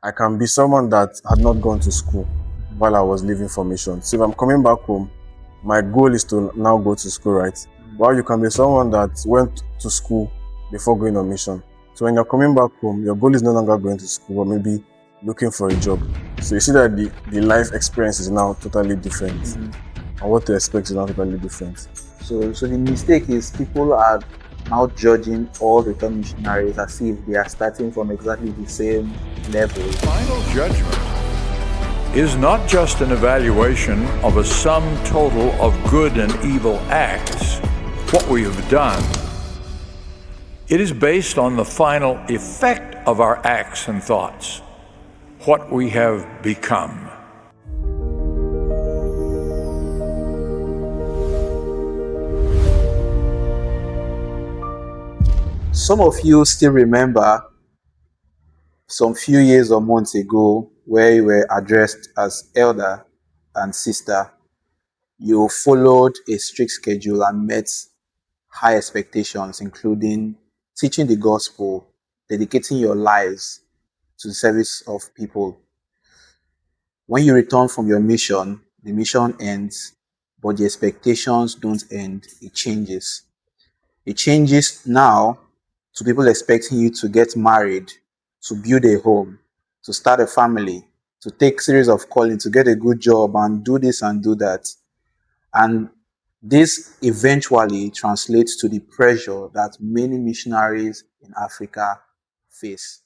I can be someone that had not gone to school while I was leaving for mission. So if I'm coming back home, my goal is to now go to school, right? While you can be someone that went to school before going on mission. So when you're coming back home, your goal is no longer going to school, but maybe looking for a job. So you see that the life experience is now totally different. And what to expect is now totally different. So the mistake is people are now judging all return missionaries as if they are starting from exactly the same level. Final judgment is not just an evaluation of a sum total of good and evil acts, what we have done. It is based on the final effect of our acts and thoughts, what we have become. Some of you still remember some few years or months ago where you were addressed as elder and sister. You followed a strict schedule and met high expectations, including teaching the gospel, dedicating your lives to the service of people. When you return from your mission, the mission ends, but the expectations don't end, it changes. It changes now to people expecting you to get married, to build a home, to start a family, to take series of calling, to get a good job and do this and do that. And this eventually translates to the pressure that many missionaries in Africa face.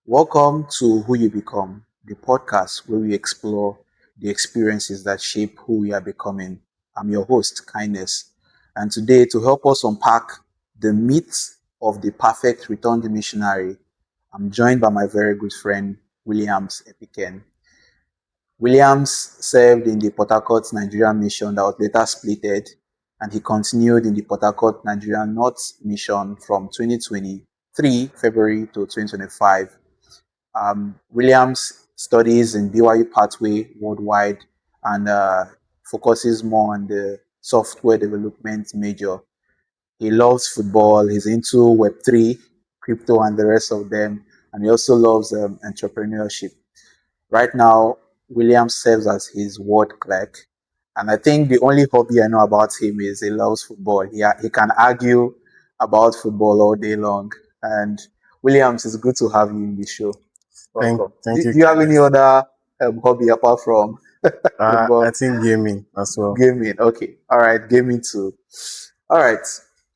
Welcome to Who You Become, the podcast where we explore the experiences that shape who we are becoming. I'm your host, Kindness. And today, to help us unpack the myths of the perfect returned missionary, I'm joined by my very good friend, Williams Epiken. Williams served in the Port Harcourt Nigerian mission that was later splitted, and he continued in the Port Harcourt Nigerian North mission from 2023 February to 2025. Williams studies in BYU Pathway Worldwide and focuses more on the software development major. He loves football. He's into Web3, crypto, and the rest of them. And he also loves entrepreneurship. Right now, Williams serves as his ward clerk. And I think the only hobby I know about him is he loves football. He can argue about football all day long. And Williams, it's good to have you in the show. Welcome. Thank you. Do you have any other hobby apart from football? I think gaming as well. Gaming. Okay. All right. Gaming too. All right.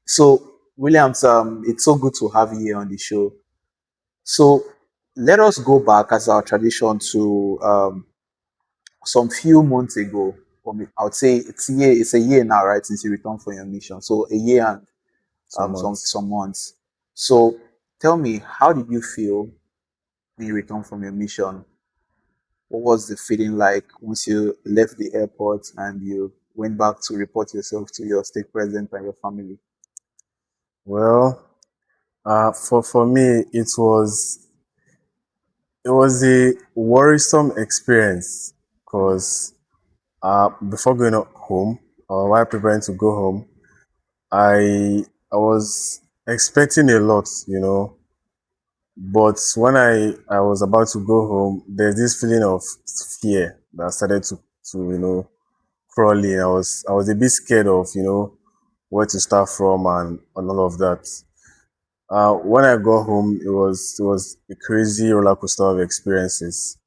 So, Williams, it's so good to have you here on the show. So, let us go back as our tradition to some few months ago. I would say it's a year now, right, since you returned from your mission. So, a year and some months. So, tell me, how did you feel when you returned from your mission? What was the feeling like once you left the airport and you went back to report yourself to your stake president and your family? Well, for me, it was a worrisome experience because before going home or while preparing to go home, I was expecting a lot, But when I was about to go home, there's this feeling of fear that started to crawl in. I was a bit scared of where to start from and all of that. When I got home, it was a crazy roller coaster of experiences.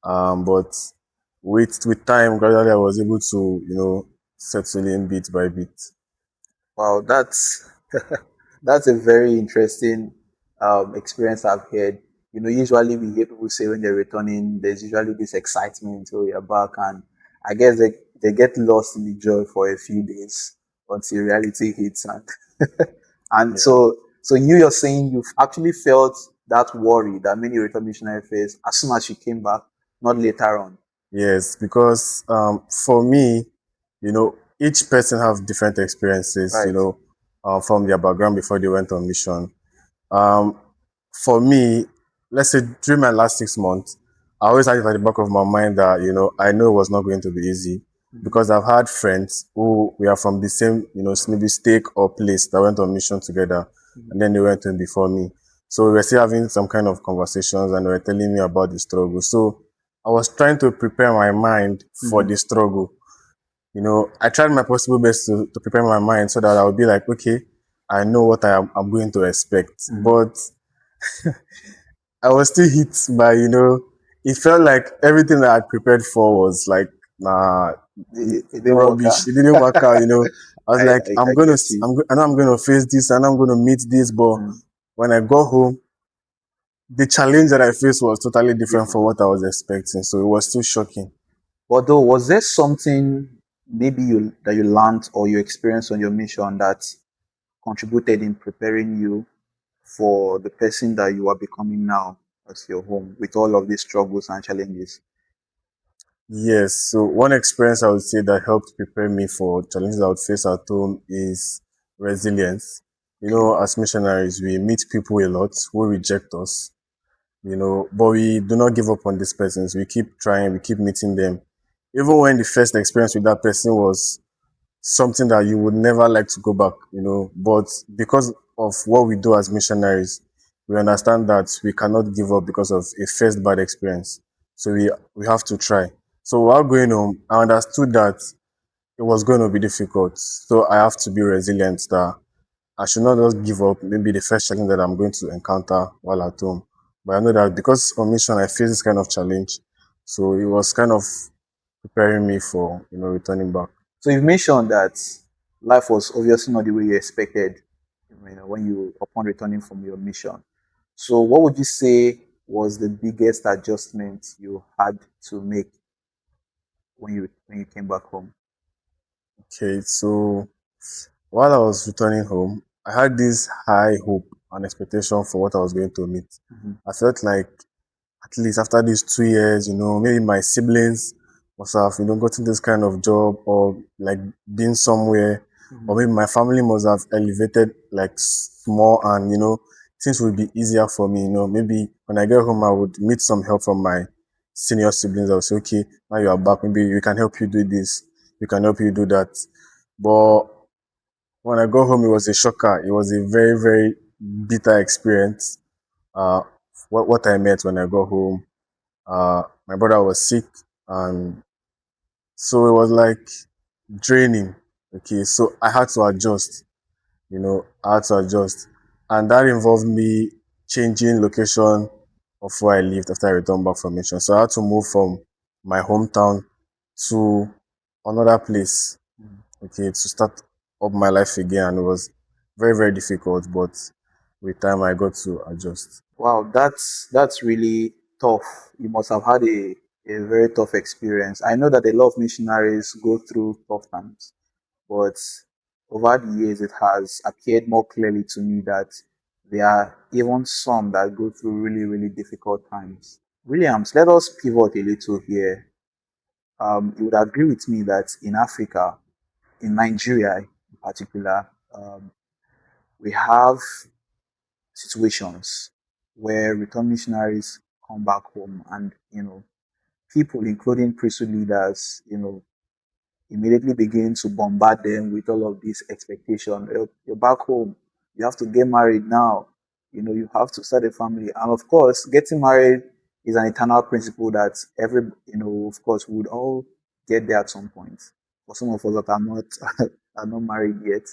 But with time, gradually I was able to settle in bit by bit. Wow, that's a very interesting experience I've heard. Usually we hear people say when they're returning, there's usually this excitement until you're back, and I guess they get lost in the joy for a few days until reality hits, and Yeah. so you're saying you've actually felt that worry that many return missionaries face as soon as you came back, not later on. Yes, because for me, each person have different experiences, Right. from their background before they went on mission. Um, for me, let's say during my last 6 months, I always had it at the back of my mind that I know it was not going to be easy because I've had friends who we are from the same maybe stake or place that went on mission together, and then they went in before me. So we were still having some kind of conversations, and they were telling me about the struggle. So I was trying to prepare my mind for Mhm. the struggle. I tried my possible best to prepare my mind so that I would be like, okay, I know what I'm going to expect. Mhm. But I was still hit by, it felt like everything that I had prepared for was like, nah, It didn't work out. rubbish. It didn't work out. I was like, I get you. I know I'm gonna face this, and I'm gonna meet this, but Mm. when I got home, the challenge that I faced was totally different from Different. what I was expecting. So it was still shocking. But though, was there something maybe you learned or you experienced on your mission that contributed in preparing you for the person that you are becoming now at your home with all of these struggles and challenges? Yes. So one experience I would say that helped prepare me for challenges I would face at home is resilience. Okay. As missionaries, we meet people a lot who reject us, but we do not give up on these persons. We keep trying, we keep meeting them. Even when the first experience with that person was something that you would never like to go back, but because of what we do as missionaries, we understand that we cannot give up because of a first bad experience. So we have to try. So while going home, I understood that it was going to be difficult. So I have to be resilient, that I should not just give up maybe the first challenge that I'm going to encounter while at home. But I know that because on mission I face this kind of challenge. So it was kind of preparing me for, returning back. So you've mentioned that life was obviously not the way you expected, when you upon returning from your mission. So what would you say was the biggest adjustment you had to make when you came back home? Okay, so while I was returning home, I had this high hope and expectation for what I was going to meet. Mhm. I felt like at least after these 2 years, maybe my siblings must have, gotten this kind of job, or like been somewhere, or Mhm. maybe my family must have elevated like small, and things would be easier for me. Maybe when I get home, I would meet some help from my senior siblings. I would say, okay, now you are back. Maybe we can help you do this. We can help you do that. But when I got home, it was a shocker. It was a very, very bitter experience. Uh, what I met when I got home, my brother was sick, and so it was like draining. Okay, so I had to adjust. I had to adjust, and that involved me changing location of where I lived after I returned back from mission. So I had to move from my hometown to another place. Mhm. Okay, to start up my life again, and it was very, very difficult. But with time, I got to adjust. Wow, that's really tough. You must have had a very tough experience. I know that a lot of missionaries go through tough times, but over the years it has appeared more clearly to me that there are even some that go through really, really difficult times. Williams, let us pivot a little here. You would agree with me that in Africa, in Nigeria in particular, we have situations where return missionaries come back home and people, including priesthood leaders, immediately begin to bombard them with all of this expectation. You're back home. You have to get married now. You have to start a family. And of course, getting married is an eternal principle that of course, we would all get there at some point. For some of us that are not are not married yet.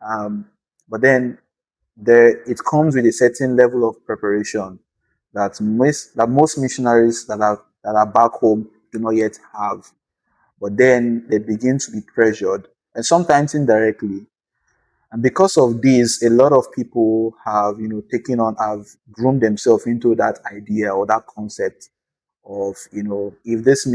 Um, but then it comes with a certain level of preparation that most missionaries that are back home do not yet have, but then they begin to be pressured, and sometimes indirectly. And because of this, a lot of people have groomed themselves into that idea or that concept of, if this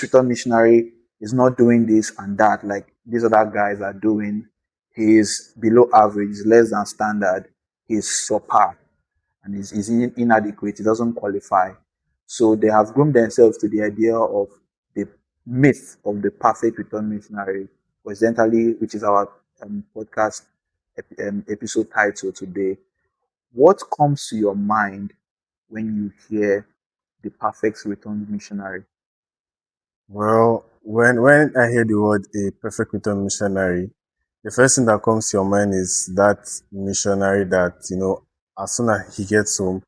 return missionary is not doing this and that, like these other guys are doing, he's below average, he's less than standard, he's subpar, and is inadequate, he doesn't qualify. So they have groomed themselves to the idea of the myth of the perfect return missionary, coincidentally, which is our podcast episode title today. What comes to your mind when you hear the perfect return missionary? Well, when I hear the word a perfect return missionary, the first thing that comes to your mind is that missionary that, as soon as he gets home,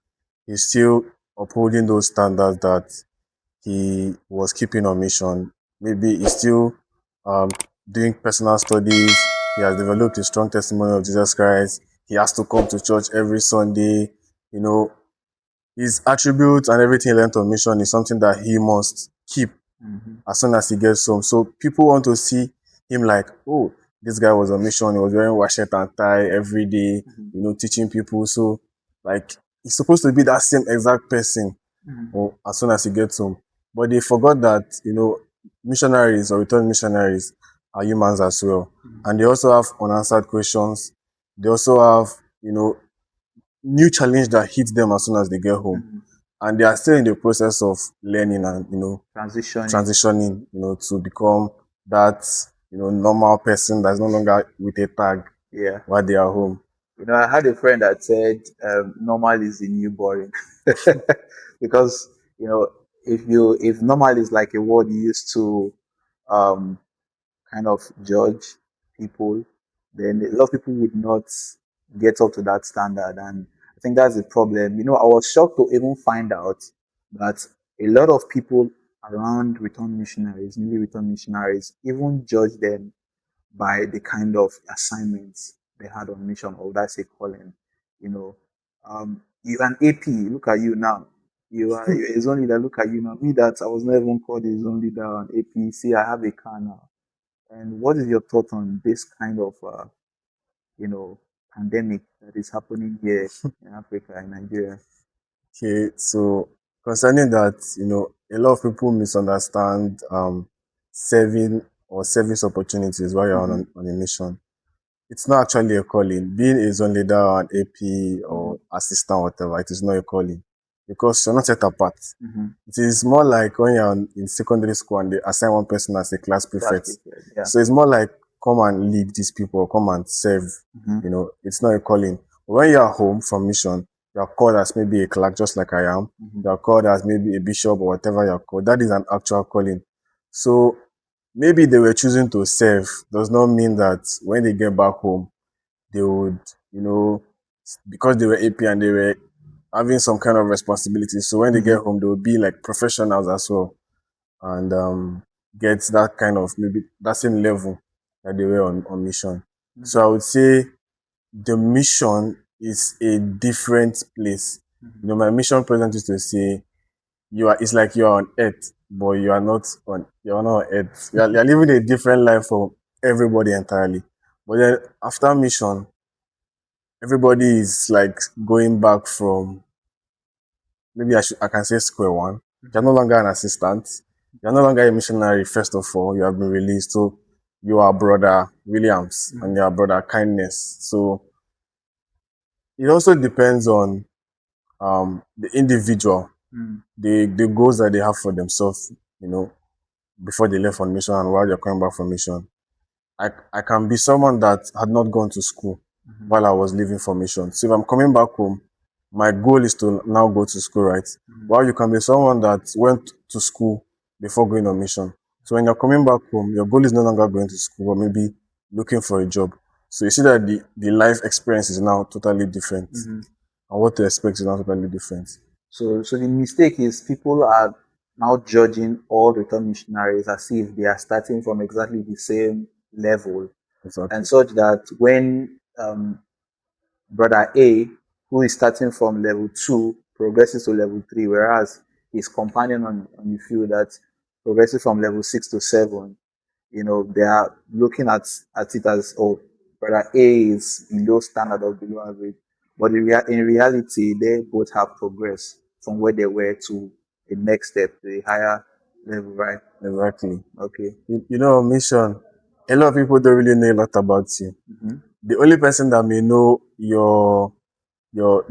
he's still upholding those standards that he was keeping on mission. Maybe he's still um, doing personal studies. He has developed a strong testimony of Jesus Christ. He has to come to church every Sunday. You know, his attributes and everything he learned on mission is something that he must keep Mm-hmm. as soon as he gets home. So people want to see him like, oh, this guy was on mission. He was wearing washet and tie every day, Mm-hmm. teaching people. So like he's supposed to be that same exact person Mm-hmm. or as soon as he gets home. But they forgot that, missionaries or return missionaries are humans as well. And they also have unanswered questions. They also have, new challenge that hits them as soon as they get home. Mm-hmm. And they are still in the process of learning and, Transitioning. transitioning, to become that, normal person that's no longer with a tag Yeah. while they are home. I had a friend that said normal is the new boring. Because if normal is like a word you used to um, kind of judge people, then a lot of people would not get up to that standard. And I think that's the problem. I was shocked to even find out that a lot of people around return missionaries, newly returned missionaries, even judge them by the kind of assignments they had on mission, or that's a calling. You know, you an AP. Look at you now. You're a zone leader. Look at you now. Me that I was not even called a zone leader on AP. See, I have a car now. And what is your thought on this kind of you know pandemic that is happening here in Africa and Nigeria? Okay, so concerning that, a lot of people misunderstand serving or service opportunities while you're Mm-hmm. on a mission. It's not actually a calling. Being a zone leader or an AP Mm-hmm. or assistant, whatever, it is not a calling because you're not set apart. Mm-hmm. It is more like when you're in secondary school and they assign one person as a class Class prefect. prepared. Yeah. So it's more like come and lead these people, come and serve. Mm-hmm. It's not a calling. When you're home from mission, you're called as maybe a clerk, just like I am. Mm-hmm. You're called as maybe a bishop or whatever you're called. That is an actual calling. So maybe they were choosing to serve does not mean that when they get back home, they would, because they were AP and they were having some kind of responsibility. So when they Mm-hmm. get home, they will be like professionals as well and get that kind of maybe that same level that they were on mission. So I would say the mission is a different place. Mm-hmm. My mission president used to say it's like you're on earth, but you're not on earth. You're living a different life from everybody entirely. But then after mission, everybody is like going back from maybe I can say square one. You're no longer an assistant. You're no longer a missionary, first of all. You have been released. So you are brother Williams and you are brother Kindness. So it also depends on the individual, Mm-hmm. the goals that they have for themselves, before they left on mission and while they're coming back from mission. I can be someone that had not gone to school Mm-hmm. while I was leaving for mission. So if I'm coming back home, my goal is to now go to school, right? Mm-hmm. While you can be someone that went to school before going on mission. So when you're coming back home, your goal is no longer going to school, but maybe looking for a job. So you see that the life experience is now totally different. Mm-hmm. And what to expect is now totally different. So the mistake is people are now judging all return missionaries as if they are starting from exactly the same level, and Exactly. such that when brother A, who is starting from level 2, progresses to level 3, whereas his companion on the field that progresses from level 6 to 7, they are looking at it as, oh, brother A is below standard or below average. But in reality, they both have progressed from where they were to the next step, to the higher level, right? Exactly. Okay. Mission, a lot of people don't really know a lot about you. Mm-hmm. The only person that may know your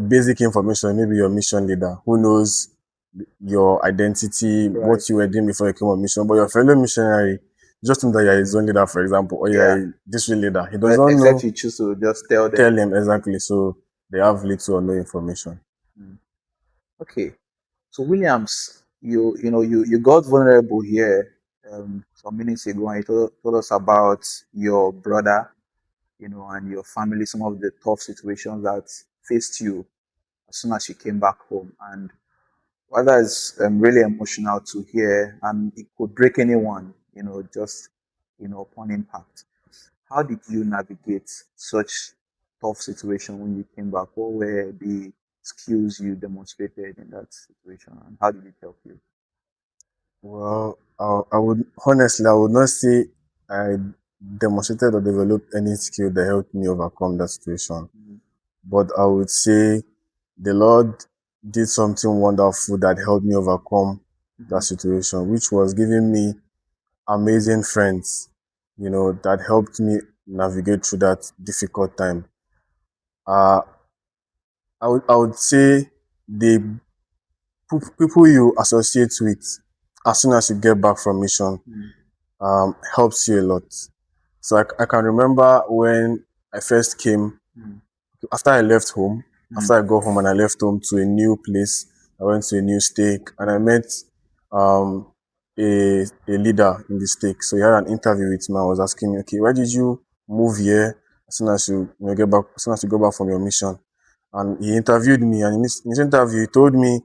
basic information, maybe your mission leader, who knows your identity, Right. what you were doing before you came on mission. But your fellow missionary, just know that you're his own leader, for example, or Yeah. you're a district leader. He does not Except know, you choose to just tell them. tell him exactly. So they have little or no information. Mm. Okay. So Williams, you got vulnerable here some minutes ago, and you told us about your brother and your family, some of the tough situations that faced you as soon as you came back home. And while that is really emotional to hear, and it could break anyone, just, upon impact. How did you navigate such tough situation when you came back? What were the skills you demonstrated in that situation, and how did it help you? Well, I would honestly, I would not say I demonstrated or developed any skill that helped me overcome that situation. Mhm. But I would say the Lord did something wonderful that helped me overcome that Mhm. situation, which was giving me amazing friends, that helped me navigate through that difficult time. Uh, I would say the people you associate with as soon as you get back from mission Mhm. helps you a lot. So I can remember when I first came, Mhm. after I left home, Mhm. after I got home and I left home to a new place, I went to a new stake and I met um, a leader in the stake. So he had an interview with me. I was asking me, okay, why did you move here as soon as you get back, as soon as you go back from your mission? And he interviewed me, and in his interview, he told me,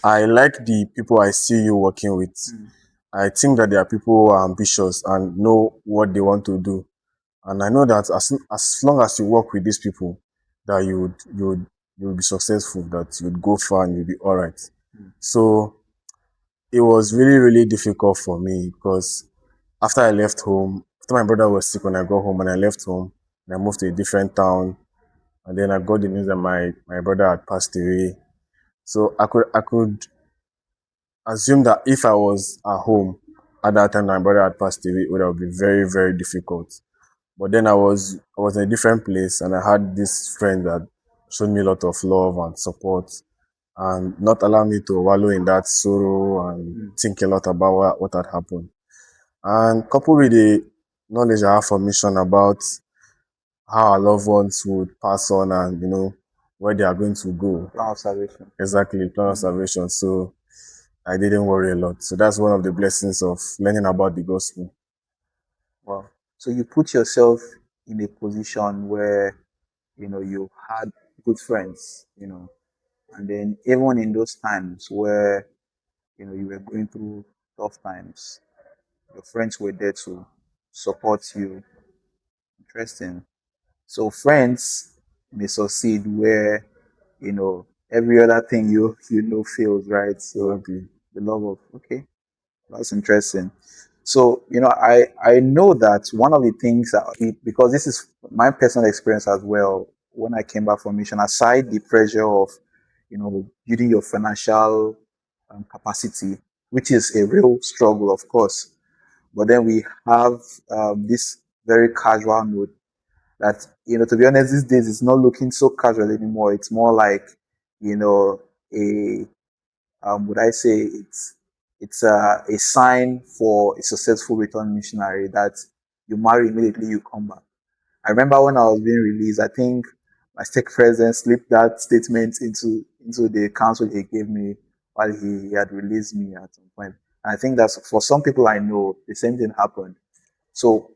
I like the people I see you working with. Mhm. I think that there are people who are ambitious and know what they want to do. And I know that as long as you work with these people, that you would be successful, that you would go far and you'll be all right. Mhm. So it was really, really difficult for me because after I left home, after my brother was sick when I got home and I left home and I moved to a different town, and then I got the news that my brother had passed away. So I could assume that if I was at home at that time my brother had passed away, it would have been very, very difficult. But then I was in a different place and I had this friend that showed me a lot of love and support and not allow me to wallow in that sorrow and Mhm. think a lot about what had happened. And coupled with the knowledge I have from mission about how our loved ones would pass on and where they are going to go. Plan of salvation. Exactly, plan of Mhm. salvation. So I didn't worry a lot. So that's one of the blessings of learning about the gospel. Wow. So you put yourself in a position where you had good friends, and then even in those times where you were going through tough times, your friends were there to support you. Interesting. So friends may succeed where every other thing fails, right? So Exactly. the love of, okay, that's interesting. So I know that one of the things that because this is my personal experience as well. When I came back from mission, aside the pressure of building your financial capacity, which is a real struggle, of course, but then we have this very casual note that to be honest, these days it's not looking so casual anymore. It's more like a would I say it's a sign for a successful return missionary that you marry immediately you come back. I remember when I was being released, I think my stake president slipped that statement into the counsel he gave me while he had released me at some point. And I think that's for some people I know the same thing happened. So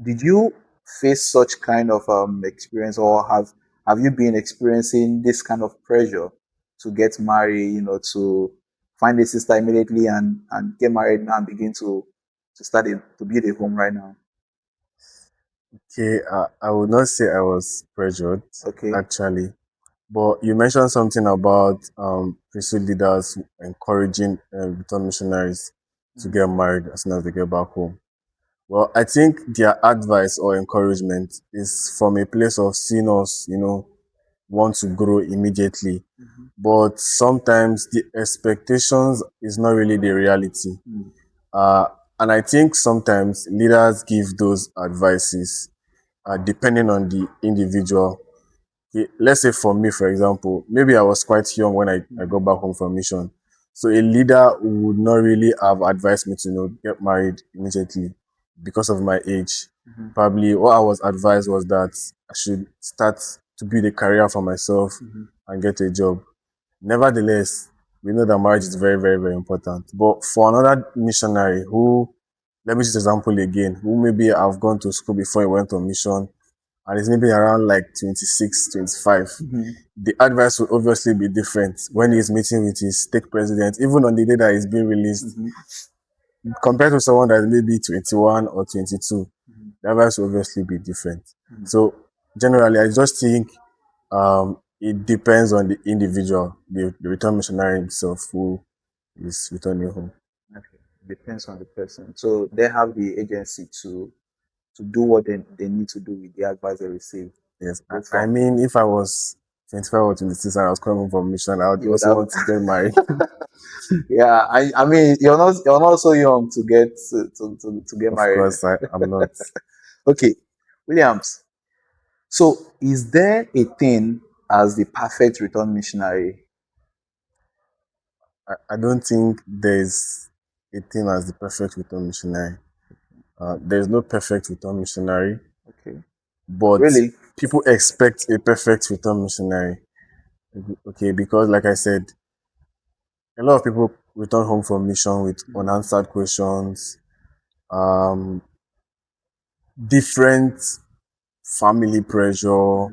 did you face such kind of experience, or have you been experiencing this kind of pressure to get married, to find a sister immediately and get married now and begin to start to build a home right now? Okay, I would not say I was pressured, Okay. actually. But you mentioned something about priesthood leaders encouraging return missionaries to Mhm. get married as soon as they get back home. Well, I think their advice or encouragement is from a place of seeing us, want to grow immediately. Mhm. But sometimes the expectations is not really the reality. Mhm. Uh, and I think sometimes leaders give those advices depending on the individual. Okay, let's say for me, for example, maybe I was quite young when I got Mhm. back home from mission. So a leader would not really have advised me to get married immediately because of my age. Mhm. Probably what I was advised was that I should start to build a career for myself Mhm. and get a job. Nevertheless, we know that marriage is very, very, very important. But for another missionary who let me use this example again, who maybe have gone to school before he went on mission, and it's maybe around like 26, 25. The advice will obviously be different when he's meeting with his stake president, even on the day that he's being released, compared to someone that is maybe 21 or 22. The advice will obviously be different. So generally, I just think it depends on the individual, the return missionary himself who is returning home. Okay. Depends on the person. So they have the agency to do what they need to do with the advice they receive. Yes, Go I from mean, if I was 25 or 26 and I was coming home from mission, I would you would also have want to get married. yeah, I mean you're not so young to get to get Of married. course, I'm not. Okay. Williams. So is there a thing as the perfect return missionary? I don't think there's a thing as the perfect return missionary. There's no perfect return missionary, Okay. but Really? people expect a perfect return missionary. Okay, because like I said, a lot of people return home from mission with unanswered questions, um, different family pressure,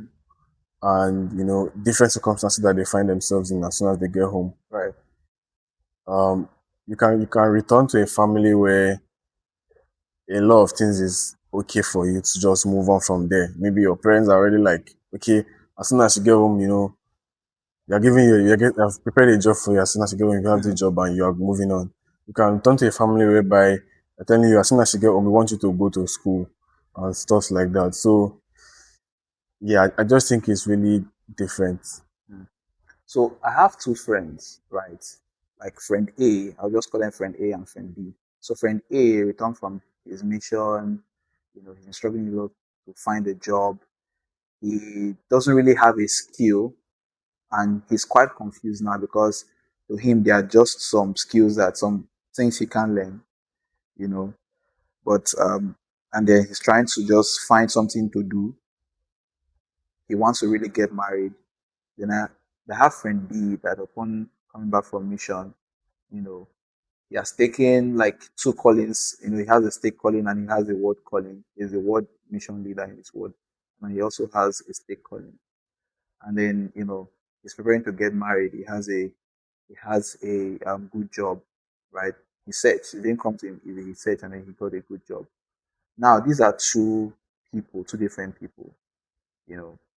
and different circumstances that they find themselves in as soon as they get home. Right. Um, you can return to a family where a lot of things is okay for you to just move on from there. Maybe your parents are already like, okay, as soon as you get home, you're giving I've prepared a job for you. As soon as you get home, you have the job and you are moving on. You can return to a family whereby they're telling you as soon as you get home, we want you to go to school and stuff like that. So yeah, I just think it's really different. So I have two friends, right? Like friend A, I'll just call them friend A and friend B. So friend A returned from his mission, he's been struggling a lot to find a job. He doesn't really have a skill and he's quite confused now because to him there are just some skills that some things he can learn, you know. But and then he's trying to just find something to do. He wants to really get married. Then I have friend B that upon coming back from mission, you know, he has taken like two callings. He has a stake calling and he has a word calling. He's a word mission leader in his word. And he also has a stake calling. And then, he's preparing to get married. He has a good job, right? He searched. He didn't come to him, he searched and then he got a good job. Now, these are two people, two different people.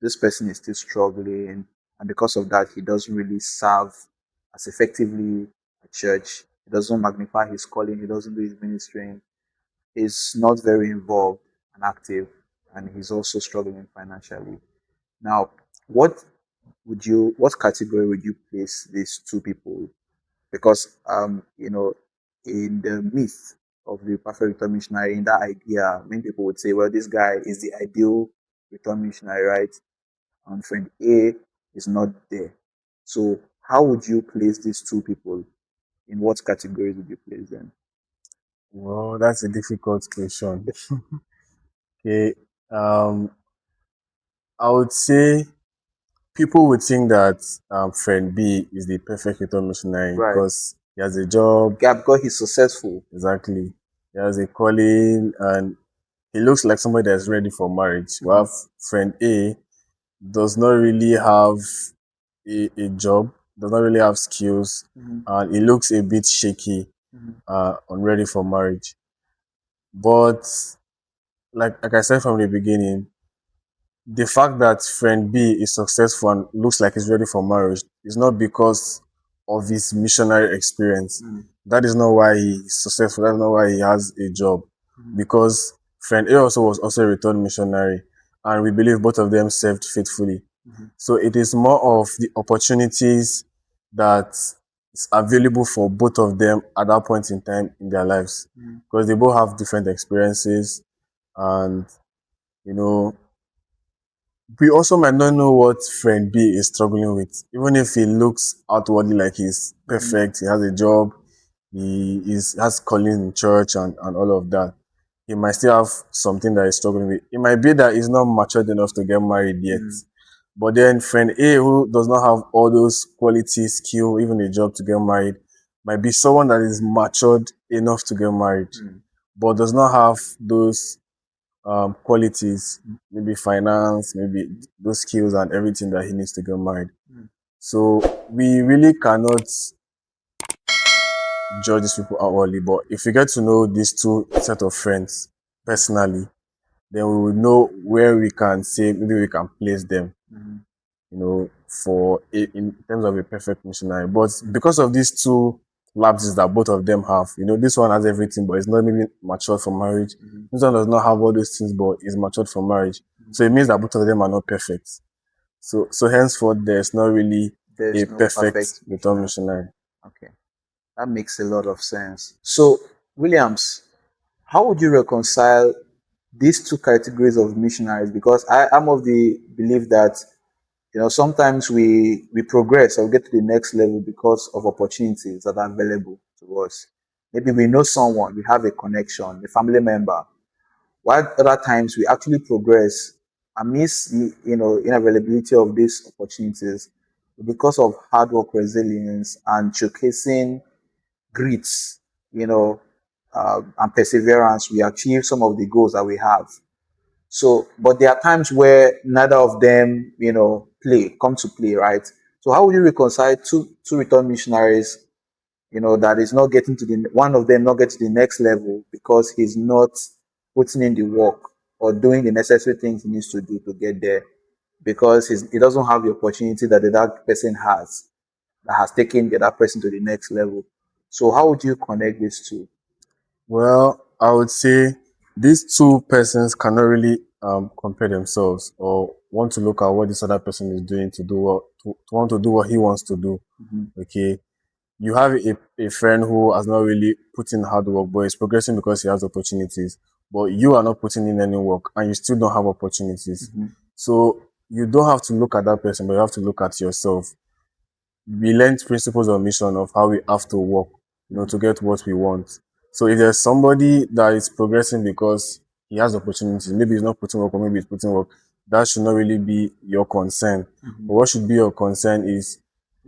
This person is still struggling, and because of that, he doesn't really serve as effectively at church. He doesn't magnify his calling, he doesn't do his ministry, he's not very involved and active, and he's also struggling financially. Now, what category would you place these two people? Because in the myth of the perfect return missionary, in that idea, many people would say, well, this guy is the ideal return missionary, right? And friend A is not there. So how would you place these two people? In what categories would you place them? Well, that's a difficult question. Okay, I would say people would think that friend B is the perfect return missionary Right. because he has a job. Yeah, because he's successful. Exactly. He has a calling and he looks like somebody that's ready for marriage. While friend A does not really have a job, does not really have skills, and he looks a bit shaky, unready for marriage. But like I said from the beginning, the fact that friend B is successful and looks like he's ready for marriage is not because of his missionary experience. That is not why he's successful. That's not why he has a job. Because friend A also was also a returned missionary, and we believe both of them served faithfully. So it is more of the opportunities that is available for both of them at that point in time in their lives, because they both have different experiences, and you know we also might not know what friend B is struggling with. Even if he looks outwardly like he's perfect, he has a job, has calling in church and all of that, he might still have something that he's struggling with. It might be that he's not matured enough to get married yet. But then friend A, who does not have all those quality, skill, even a job to get married, might be someone that is matured enough to get married. but does not have those qualities, maybe finance, maybe those skills and everything that he needs to get married. So we really cannot judge these people outwardly, but if we get to know these two set of friends personally, then we will know where we can say maybe we can place them, for in terms of a perfect missionary. But because of these two lapses that both of them have, this one has everything, but it's not maybe matured for marriage. This one does not have all those things, but is matured for marriage. So it means that both of them are not perfect. So henceforth, there's not really a There's no perfect perfect return missionary. missionary. Okay, that makes a lot of sense. So, Williams, how would you reconcile these two categories of missionaries? Because I'm of the belief that sometimes we progress or get to the next level because of opportunities that are available to us. Maybe we know someone, we have a connection, a family member. While other times we actually progress amidst inavailability of these opportunities because of hard work, resilience, and showcasing grit, you know, and perseverance, we achieve some of the goals that we have. So, but there are times where neither of them, come to play, right? So, how would you reconcile two return missionaries, that is not getting to the one of them not get to the next level because he's not putting in the work or doing the necessary things he needs to do to get there because he doesn't have the opportunity that the other person has that has taken the other person to the next level. So, how would you connect these two? Well, I would say these two persons cannot really compare themselves or want to look at what this other person is doing to want to do what he wants to do. Okay, you have a friend who has not really put in hard work, but is progressing because he has opportunities. But you are not putting in any work, and you still don't have opportunities. So you don't have to look at that person, but you have to look at yourself. We learned principles of mission of how we have to work, to get what we want. So if there's somebody that is progressing because he has opportunities, maybe he's not putting work or maybe he's putting work, that should not really be your concern. But what should be your concern is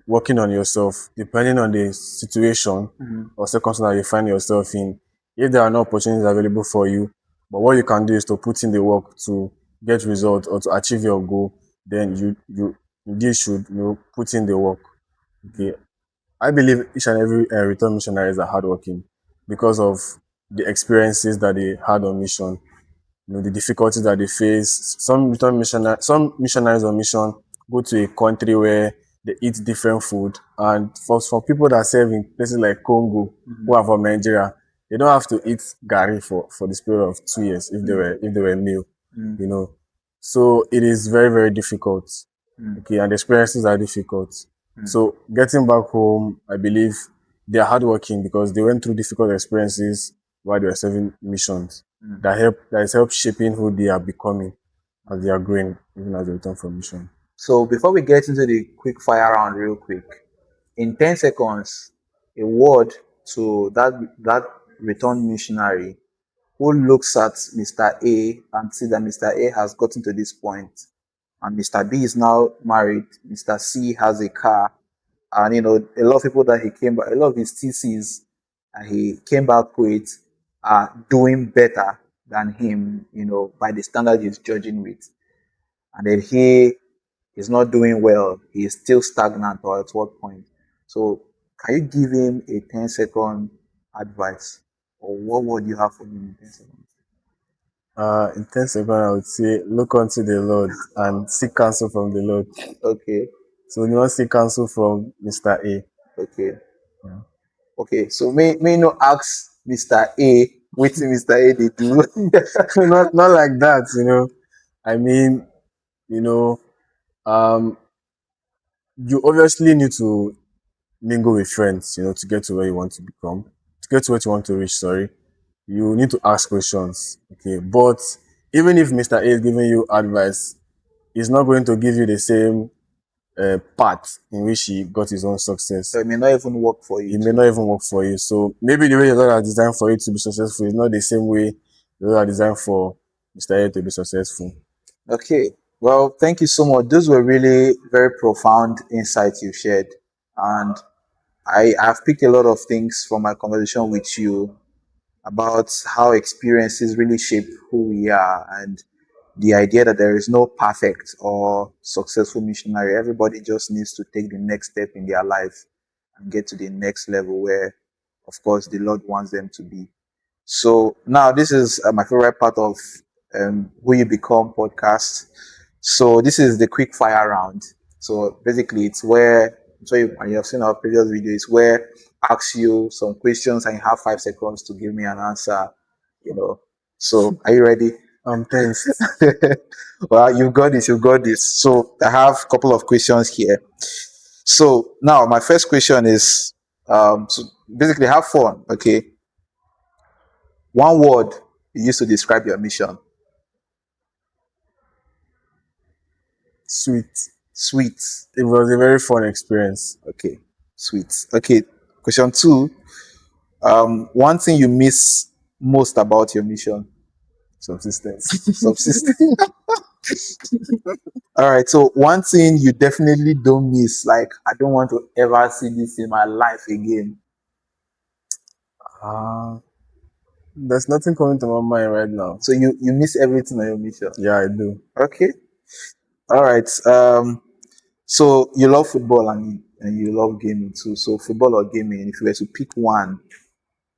working on yourself, depending on the situation or circumstance that you find yourself in. If there are no opportunities available for you, but what you can do is to put in the work to get results or to achieve your goal, then you indeed should put in the work. Okay, I believe each and every return missionaries are hardworking because of the experiences that they had on mission, the difficulties that they face. Some missionaries on mission go to a country where they eat different food, and for people that serve in places like Congo, who are from Nigeria, they don't have to eat gari for the period of 2 years if they were meal, you know. So it is very very difficult. Okay, and the experiences are difficult. So getting back home, I believe they are hardworking because they went through difficult experiences while they were serving missions that has helped shaping who they are becoming as they are growing, even as they return from mission. So, before we get into the quick fire round, real quick, in 10 seconds, a word to that return missionary who looks at Mr. A and see that Mr. A has gotten to this point, and Mr. B is now married, Mr. C has a car, and a lot of people that he came back, a lot of his TCs and he came back with are doing better than him, by the standard he's judging with. And then he is not doing well, he is still stagnant, or at what point? So, can you give him a 10-second advice? Or what would you have for him in 10 seconds? In 10 seconds, I would say, look unto the Lord and seek counsel from the Lord. Okay, So you want seek counsel from Mr. A. okay, okay. So may not ask Mr. A, what Mr. A they do. not like that. I mean, you know, um, you obviously need to mingle with friends, to get to where you want to become, to get to what you want to reach, sorry. You need to ask questions. Okay. But even if Mr. A is giving you advice, he's not going to give you the same path in which he got his own success. So it may not even work for you It may too. not even work for you. So maybe the way the Lord has designed for you to be successful is not the same way the Lord has designed for Mr. A to be successful. Okay. Well, thank you so much. Those were really very profound insights you shared. And I've picked a lot of things from my conversation with you. about how experiences really shape who we are, and the idea that there is no perfect or successful missionary. Everybody just needs to take the next step in their life and get to the next level where, of course, the Lord wants them to be. So now this is my favorite part of Who You Become podcast. So this is the quick fire round. So basically, it's where you have seen our previous videos where I ask you some questions and you have 5 seconds to give me an answer. You know. So are you ready? I'm tense. Well, you've got this. You've got this. So I have a couple of questions here. So now my first question is, so basically, have fun. Okay, one word you use to describe your mission. Sweet. Sweet. It was a very fun experience. Okay. Sweet. Okay. Question two. One thing you miss most about your mission. Subsistence. Subsistence. All right. So one thing you definitely don't miss, like I don't want to ever see this in my life again. Ah, there's nothing coming to my mind right now. So you miss everything on your mission. Yeah, I do. Okay. All right. So you love football and you love gaming too. So football or gaming, if you were to pick one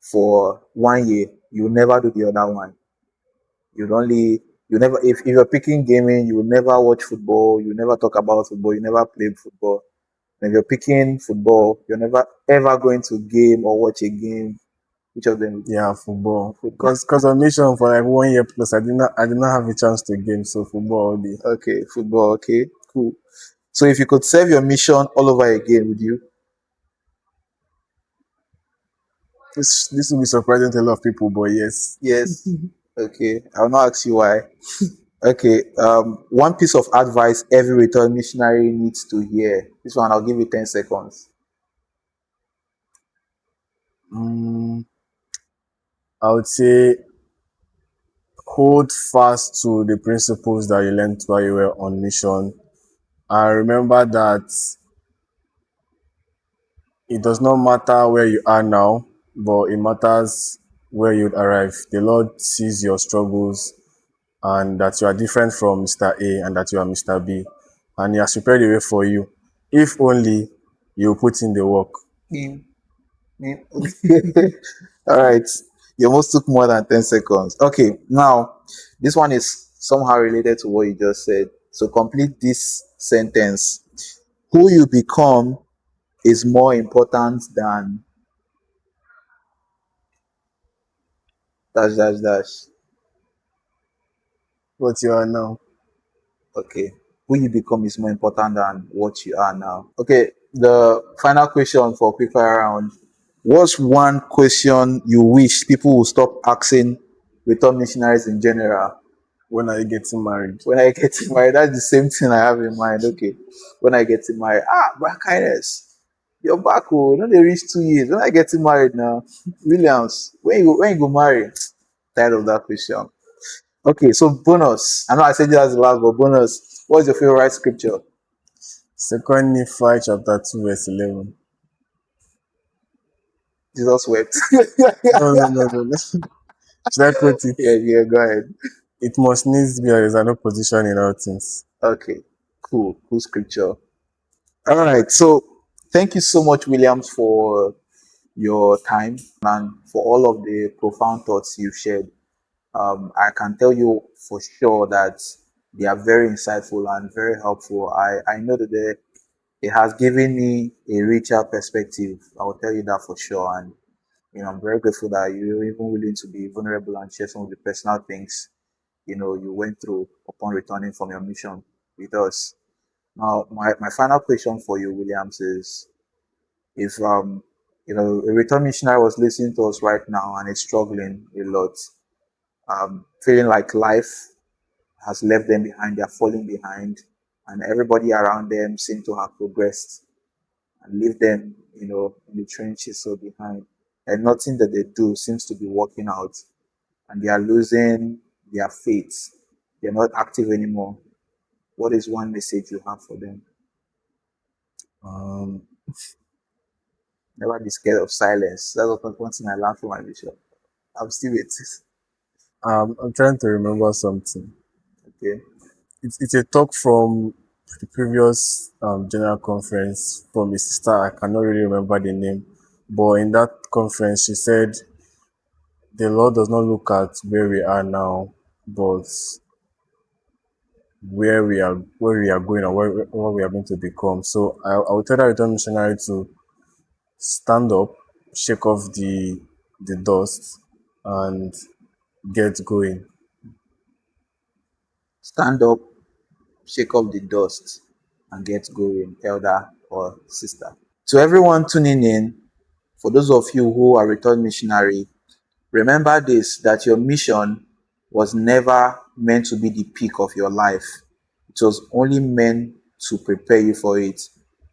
for 1 year, you will never do the other one. You'd only you never if you're picking gaming, you will never watch football, you never talk about football, you never play football. And if you're picking football, you're never ever going to game or watch a game. Which of them? Yeah, football. Football. Because of mission for like 1 year plus, I did not have a chance to game, so football all day. Okay, football. Okay, cool. So if you could serve your mission all over again, would you? This will be surprising to a lot of people, but yes. Yes. Okay, I'll not ask you why. Okay, one piece of advice every return missionary needs to hear. This one, I'll give you 10 seconds. Mm, I would say hold fast to the principles that you learned while you were on mission. And remember that it does not matter where you are now, but it matters where you'd arrive. The Lord sees your struggles and that you are different from Mr. A and that you are Mr. B. And He has prepared a way for you. If only you put in the work. Mm, All right. You almost took more than 10 seconds. Okay, now this one is somehow related to what you just said. So complete this sentence. Who you become is more important than dash dash dash. What you are now. Okay. Who you become is more important than what you are now. Okay. The final question for quick fire round. What's one question you wish people will stop asking return missionaries in general? When are you getting married? When I get married, that's the same thing I have in mind. Okay. When I get married, Brad Kindness, you're back. Oh, no, they reach 2 years. When I get married now, Williams, when you go marry? Tired of that question. Okay, so bonus. I know I said it as the last, but bonus. What's your favorite scripture? Second Nephi chapter 2, verse 11. Jesus wept. No. Should I quote it? Yeah, go ahead. It must needs be there is an opposition in all things. Okay, cool scripture. All right, so thank you so much, Williams, for your time and for all of the profound thoughts you've shared. I can tell you for sure that they are very insightful and very helpful. I know that it has given me a richer perspective. I will tell you that for sure. And I'm very grateful that you're even willing to be vulnerable and share some of the personal things you went through upon returning from your mission with us. Now, my final question for you, Williams, is if a return missionary was listening to us right now and is struggling a lot, feeling like life has left them behind, they're falling behind, and everybody around them seem to have progressed and leave them, in the trenches so behind. And nothing that they do seems to be working out, and they are losing their faith. They're not active anymore. What is one message you have for them? Um, Never be scared of silence. That's one thing I learned from my bishop. I'm still waiting. I'm trying to remember something. Okay. It's a talk from the previous general conference from a sister. I cannot really remember the name, but in that conference, she said the Lord does not look at where we are now, but where we are going, or what we are going to become. So I will tell that return missionary to stand up, shake off the dust, and get going. Stand up, shake off the dust, and get going, elder or sister. To everyone tuning in, for those of you who are returned missionary, remember this, that your mission was never meant to be the peak of your life. It was only meant to prepare you for it.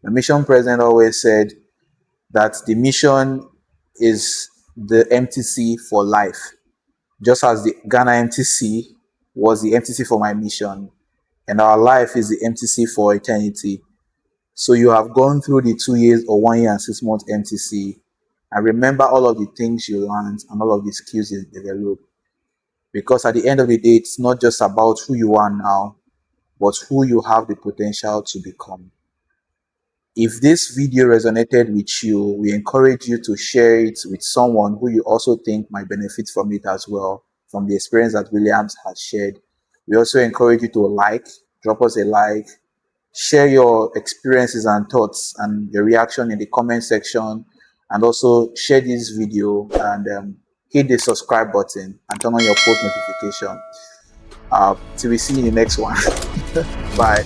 The mission president always said that the mission is the MTC for life, just as the Ghana MTC was the MTC for my mission, and our life is the MTC for eternity. So you have gone through the 2 years or 1 year and 6 months MTC, and remember all of the things you learned and all of the skills you developed. Because at the end of the day, it's not just about who you are now, but who you have the potential to become. If this video resonated with you, we encourage you to share it with someone who you also think might benefit from it as well, from the experience that Williams has shared. We also encourage you to drop us a like, share your experiences and thoughts and your reaction in the comment section, and also share this video and hit the subscribe button and turn on your post notification. Till we see you in the next one. Bye.